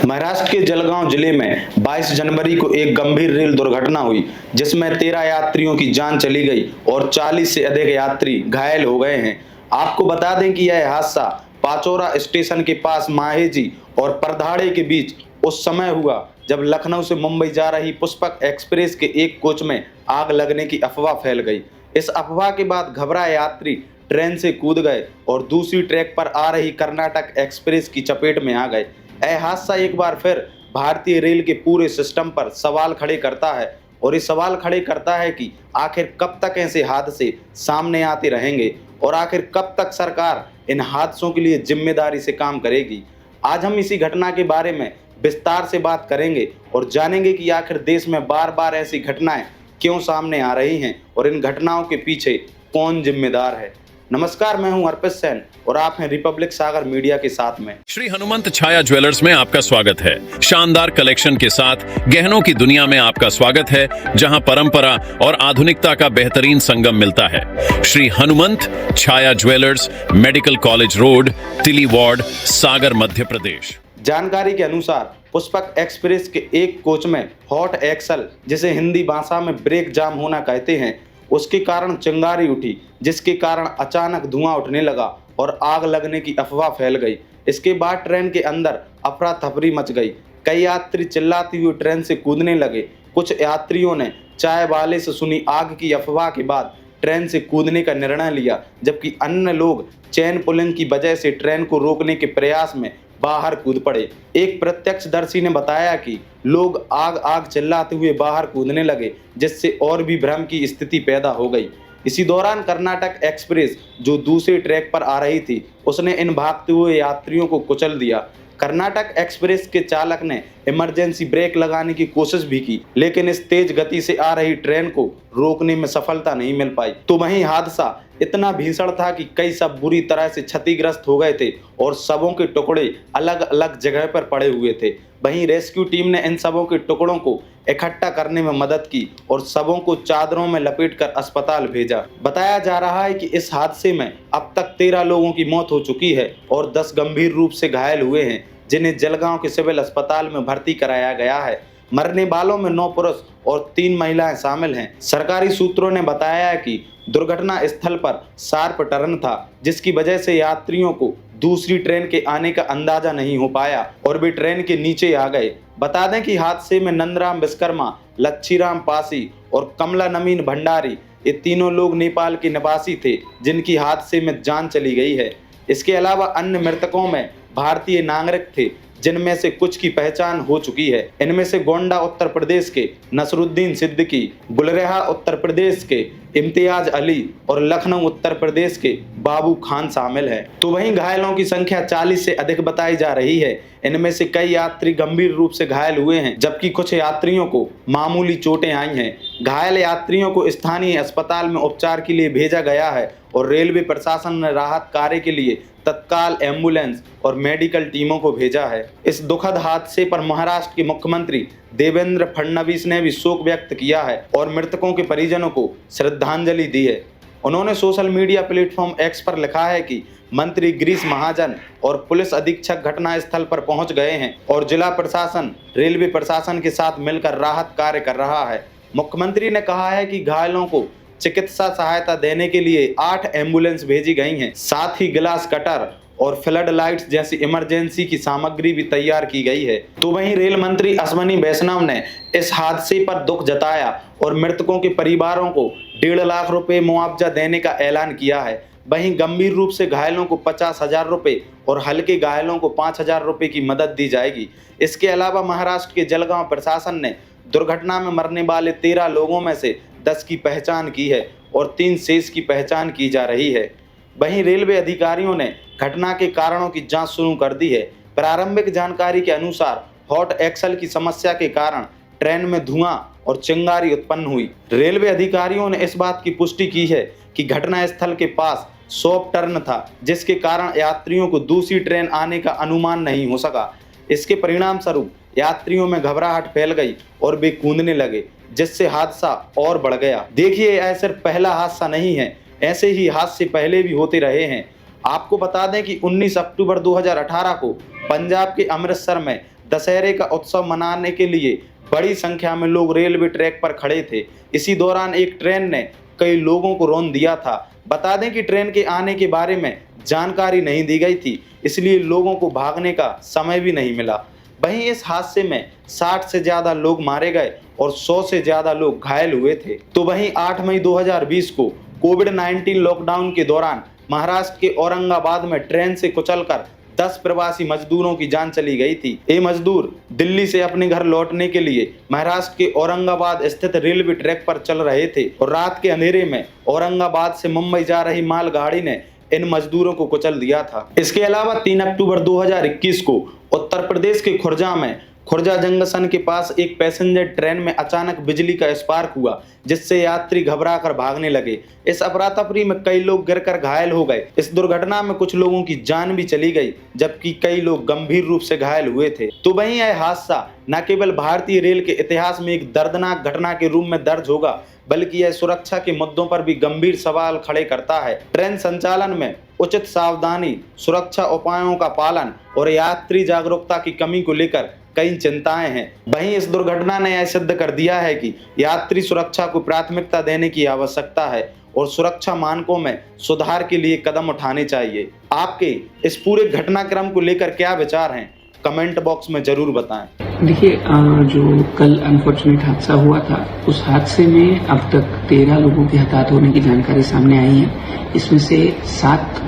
महाराष्ट्र के जलगांव जिले में 22 जनवरी को एक गंभीर रेल दुर्घटना हुई जिसमें 13 यात्रियों की जान चली गई और 40 से अधिक यात्री घायल हो गए हैं। आपको बता दें कि यह हादसा पाचौरा स्टेशन के पास माहेजी और परधाड़े के बीच उस समय हुआ जब लखनऊ से मुंबई जा रही पुष्पक एक्सप्रेस के एक कोच में आग लगने की अफवाह फैल गई। इस अफवाह के बाद घबराए यात्री ट्रेन से कूद गए और दूसरी ट्रैक पर आ रही कर्नाटक एक्सप्रेस की चपेट में आ गए। यह हादसा एक बार फिर भारतीय रेल के पूरे सिस्टम पर सवाल खड़े करता है और ये सवाल खड़े करता है कि आखिर कब तक ऐसे हादसे सामने आते रहेंगे और आखिर कब तक सरकार इन हादसों के लिए जिम्मेदारी से काम करेगी। आज हम इसी घटना के बारे में विस्तार से बात करेंगे और जानेंगे कि आखिर देश में बार बार ऐसी घटनाएं क्यों सामने आ रही हैं और इन घटनाओं के पीछे कौन जिम्मेदार है। नमस्कार, मैं हूं अर्पित सेन और आप हैं रिपब्लिक सागर मीडिया के साथ में। श्री हनुमंत छाया ज्वेलर्स में आपका स्वागत है। शानदार कलेक्शन के साथ गहनों की दुनिया में आपका स्वागत है, जहां परंपरा और आधुनिकता का बेहतरीन संगम मिलता है। श्री हनुमंत छाया ज्वेलर्स, मेडिकल कॉलेज रोड, तिली वार्ड, सागर, मध्य प्रदेश। जानकारी के अनुसार पुष्पक एक्सप्रेस के एक कोच में हॉट एक्सल, जिसे हिंदी भाषा में ब्रेक जाम होना कहते हैं, उसके कारण चिंगारी उठी, जिसके कारण अचानक धुआं उठने लगा और आग लगने की अफवाह फैल गई। इसके बाद ट्रेन के अंदर अफरा तफरी मच गई। कई यात्री चिल्लाते हुए ट्रेन से कूदने लगे। कुछ यात्रियों ने चाय वाले से सुनी आग की अफवाह के बाद ट्रेन से कूदने का निर्णय लिया, जबकि अन्य लोग चेन पुलिंग की वजह से ट्रेन को रोकने के प्रयास में बाहर कूद पड़े। एक प्रत्यक्षदर्शी ने बताया कि लोग आग आग चिल्लाते हुए बाहर कूदने लगे, जिससे और भी भ्रम की स्थिति पैदा हो गई। इसी दौरान कर्नाटक एक्सप्रेस, जो दूसरे ट्रैक पर आ रही थी, उसने इन भागते हुए यात्रियों को कुचल दिया। कर्नाटक एक्सप्रेस के चालक ने इमरजेंसी ब्रेक लगाने की कोशिश भी की, लेकिन इस तेज गति से आ रही ट्रेन को रोकने में सफलता नहीं मिल पाई। तो वहीं हादसा इतना भीषण था कि कई शव बुरी तरह से क्षतिग्रस्त हो गए थे और शवों के टुकड़े अलग अलग जगह पर पड़े हुए थे। वहीं रेस्क्यू टीम ने इन शवों के टुकड़ों को इकट्ठा करने में मदद की और शवों को चादरों में लपेटकर अस्पताल भेजा। बताया जा रहा है कि इस हादसे में अब तक 13 लोगों की मौत हो चुकी है और 10 गंभीर रूप से घायल हुए हैं, जिन्हें जलगांव के सिविल अस्पताल में भर्ती कराया गया है। मरने वालों में 9 पुरुष और 3 महिलाएं शामिल हैं। सरकारी सूत्रों ने बताया है कि दुर्घटना स्थल पर शार्प टर्न था, जिसकी वजह से यात्रियों को दूसरी ट्रेन के आने का अंदाजा नहीं हो पाया और वे ट्रेन के नीचे आ गए। बता दें कि हादसे में नंदराम विश्वकर्मा, लच्छीराम पासी और कमला नमीन भंडारी, ये तीनों लोग नेपाल के निवासी थे, जिनकी हादसे में जान चली गई है। इसके अलावा अन्य मृतकों में भारतीय नागरिक थे, जिनमें से कुछ की पहचान हो चुकी है। इनमें से गोंडा उत्तर प्रदेश के नसरुद्दीन सिद्दीकी, गुलरेहा उत्तर प्रदेश के इम्तियाज अली और लखनऊ उत्तर प्रदेश के बाबू खान शामिल हैं। तो वहीं घायलों की संख्या 40 से अधिक बताई जा रही है। इनमें से कई यात्री गंभीर रूप से घायल हुए हैं, जबकि कुछ यात्रियों को मामूली चोटें आई हैं। घायल यात्रियों को स्थानीय अस्पताल में उपचार के लिए भेजा गया है और रेलवे प्रशासन ने राहत कार्य के लिए तत्काल एम्बुलेंस और मेडिकल टीमों को भेजा है। इस दुखद हादसे पर महाराष्ट्र के मुख्यमंत्री देवेंद्र फडणवीस ने भी शोक व्यक्त किया है और मृतकों के परिजनों को श्रद्धांजलि दी है। उन्होंने सोशल मीडिया प्लेटफॉर्म एक्स पर लिखा है कि मंत्री गिरीश महाजन और पुलिस अधीक्षक घटनास्थल पर पहुंच गए हैं और जिला प्रशासन रेलवे प्रशासन के साथ मिलकर राहत कार्य कर रहा है। मुख्यमंत्री ने कहा है कि घायलों को चिकित्सा सहायता देने के लिए 8 एम्बुलेंस भेजी गई हैं। साथ ही ग्लास कटर और फ्लड लाइट्स जैसी इमरजेंसी की सामग्री भी तैयार की गई है। तो वहीं रेल मंत्री अश्विनी वैष्णव ने इस हादसे पर दुख जताया और मृतकों के परिवारों को 1.5 लाख रुपए मुआवजा देने का ऐलान किया है। वहीं गंभीर रूप से घायलों को 50,000 रुपए और हल्के घायलों को 5,000 रुपए की मदद दी जाएगी। इसके अलावा महाराष्ट्र के जलगांव प्रशासन ने दुर्घटना में मरने वाले 13 लोगों में से 10 की पहचान की है और 3 शेष की पहचान की जा रही है। वहीं रेलवे अधिकारियों ने घटना के कारणों की जांच शुरू कर दी है। प्रारंभिक जानकारी के अनुसार हॉट एक्सल की समस्या के कारण ट्रेन में धुआं और चिंगारी उत्पन्न हुई। रेलवे अधिकारियों ने इस बात की पुष्टि की है कि घटना स्थल के पास शॉर्प टर्न था, जिसके कारण यात्रियों को दूसरी ट्रेन आने का अनुमान नहीं हो सका। इसके परिणाम स्वरूप यात्रियों में घबराहट फैल गई और वे कूदने लगे, जिससे हादसा और बढ़ गया। देखिए, यह सिर्फ पहला हादसा नहीं है, ऐसे ही हादसे पहले भी होते रहे हैं। आपको बता दें कि 19 अक्टूबर 2018 को पंजाब के अमृतसर में दशहरे का उत्सव मनाने के लिए बड़ी संख्या में लोग रेलवे ट्रैक पर खड़े थे। इसी दौरान एक ट्रेन ने कई लोगों को रौंद दिया था। बता दें कि ट्रेन के आने के बारे में जानकारी नहीं दी गई थी, इसलिए लोगों को भागने का समय भी नहीं मिला। वहीं इस हादसे में 60 से ज़्यादा लोग मारे गए और 100 से ज़्यादा लोग घायल हुए थे। तो वहीं 8 मई 2020 को कोविड-19 लॉकडाउन के दौरान महाराष्ट्र के औरंगाबाद में ट्रेन से कुचलकर 10 प्रवासी मजदूरों की जान चली गई थी। ये मजदूर दिल्ली से अपने घर लौटने के लिए महाराष्ट्र के औरंगाबाद स्थित रेलवे ट्रैक पर चल रहे थे और रात के अंधेरे में औरंगाबाद से मुंबई जा रही मालगाड़ी ने इन मजदूरों को कुचल दिया था। इसके अलावा 3 अक्टूबर 2021 को उत्तर प्रदेश के खुर्जा में खुर्जा जंक्शन के पास एक पैसेंजर ट्रेन में अचानक बिजली का स्पार्क हुआ, जिससे यात्री घबराकर भागने लगे। इस अफरा-तफरी में कई लोग गिरकर घायल हो गए। इस दुर्घटना में कुछ लोगों की जान भी चली गई, जबकि कई लोग गंभीर रूप से घायल हुए थे। तो वहीं यह हादसा न केवल भारतीय रेल के इतिहास में एक दर्दनाक घटना के रूप में दर्ज होगा, बल्कि यह सुरक्षा के मुद्दों पर भी गंभीर सवाल खड़े करता है। ट्रेन संचालन में उचित सावधानी, सुरक्षा उपायों का पालन और यात्री जागरूकता की कमी को लेकर कई चिंताएं हैं। वहीं इस दुर्घटना ने यह सिद्ध कर दिया है कि यात्री सुरक्षा को प्राथमिकता देने की आवश्यकता है और सुरक्षा मानकों में सुधार के लिए कदम उठाने चाहिए। आपके इस पूरे घटनाक्रम को लेकर क्या विचार हैं, कमेंट बॉक्स में जरूर बताएं। देखिए, जो कल अनफॉर्चुनेट हादसा हुआ था, उस हादसे में अब तक 13 लोगों के हताहत होने की जानकारी सामने आई है। इसमें से 7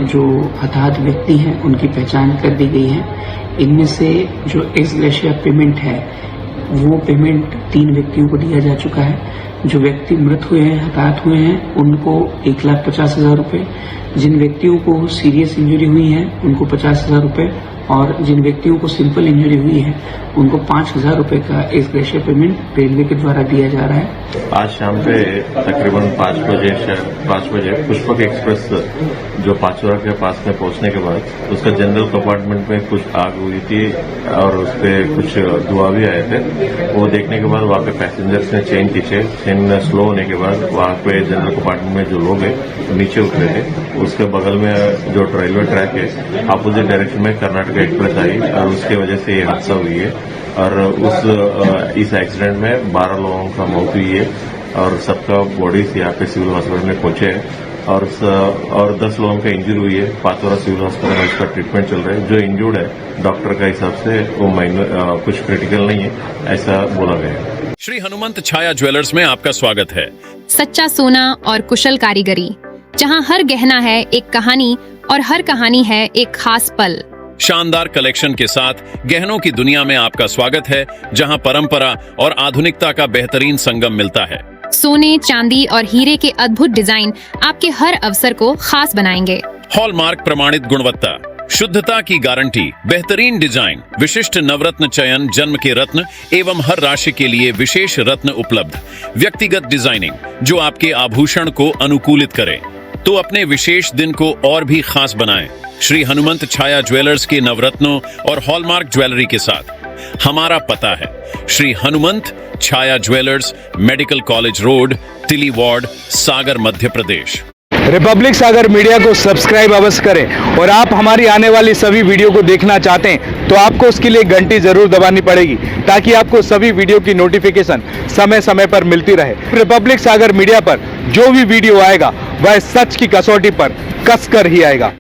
जो हताहत व्यक्ति हैं उनकी पहचान कर दी गई है। इनमें से जो एक्स ग्रेशिया पेमेंट है वो पेमेंट 3 व्यक्तियों को दिया जा चुका है। जो व्यक्ति मृत हुए हैं, हताहत हुए हैं, उनको 1,50,000 रुपये, जिन व्यक्तियों को सीरियस इंजरी हुई है उनको 50,000 रुपये और जिन व्यक्तियों को सिंपल इंजरी हुई है उनको 5,000 रुपये का एक्स ग्रेशिया पेमेंट रेलवे के द्वारा दिया जा रहा है। आज शाम पे तकरीबन 5 बजे पुष्पक एक्सप्रेस जो पाचोरा के पास में पहुंचने के बाद उसका जनरल कंपार्टमेंट में कुछ आग हुई थी और उस पर कुछ धुआं भी आए थे। वो देखने के बाद वहाँ पे पैसेंजर्स ने चेन खींचे। चेन स्लो होने के बाद वहाँ पे जनरल कंपार्टमेंट में जो लोग हैं नीचे उतरे थे। उसके बगल में जो रेलवे ट्रैक है, अपोजिट डायरेक्शन में कर्नाटक एक्सप्रेस आई और उसकी वजह से ये हादसा हुई है। और इस एक्सीडेंट में 12 लोगों का मौत हुई है और सबका बॉडीज यहाँ पे सिविल हॉस्पिटल में पहुंचे हैं और 10 लोगों का इंजरी हुई है। पाचोरा सिविल हॉस्पिटल में इसका ट्रीटमेंट चल रहा है। जो इंजर्ड है डॉक्टर का हिसाब से वो कुछ क्रिटिकल नहीं है, ऐसा बोला गया है। श्री हनुमंत छाया ज्वेलर्स में आपका स्वागत है। सच्चा सोना और कुशल कारीगरी, जहां हर गहना है एक कहानी और हर कहानी है एक खास पल। शानदार कलेक्शन के साथ गहनों की दुनिया में आपका स्वागत है, जहां परंपरा और आधुनिकता का बेहतरीन संगम मिलता है। सोने, चांदी और हीरे के अद्भुत डिजाइन आपके हर अवसर को खास बनाएंगे। हॉलमार्क प्रमाणित गुणवत्ता, शुद्धता की गारंटी, बेहतरीन डिजाइन, विशिष्ट नवरत्न चयन, जन्म के रत्न एवं हर राशि के लिए विशेष रत्न उपलब्ध, व्यक्तिगत डिजाइनिंग जो आपके आभूषण को अनुकूलित करे तो अपने विशेष दिन को और भी खास बनाएं। श्री हनुमंत छाया ज्वेलर्स के नवरत्नों और हॉलमार्क ज्वेलरी के साथ हमारा पता है श्री हनुमंत छाया ज्वेलर्स, मेडिकल कॉलेज रोड, तिली वार्ड, सागर, मध्य प्रदेश। रिपब्लिक सागर मीडिया को सब्सक्राइब अवश्य करें और आप हमारी आने वाली सभी वीडियो को देखना चाहते हैं तो आपको उसके लिए घंटी जरूर दबानी पड़ेगी, ताकि आपको सभी वीडियो की नोटिफिकेशन समय समय पर मिलती रहे। रिपब्लिक सागर मीडिया पर जो भी वीडियो आएगा वह सच की कसौटी पर कसकर ही आएगा।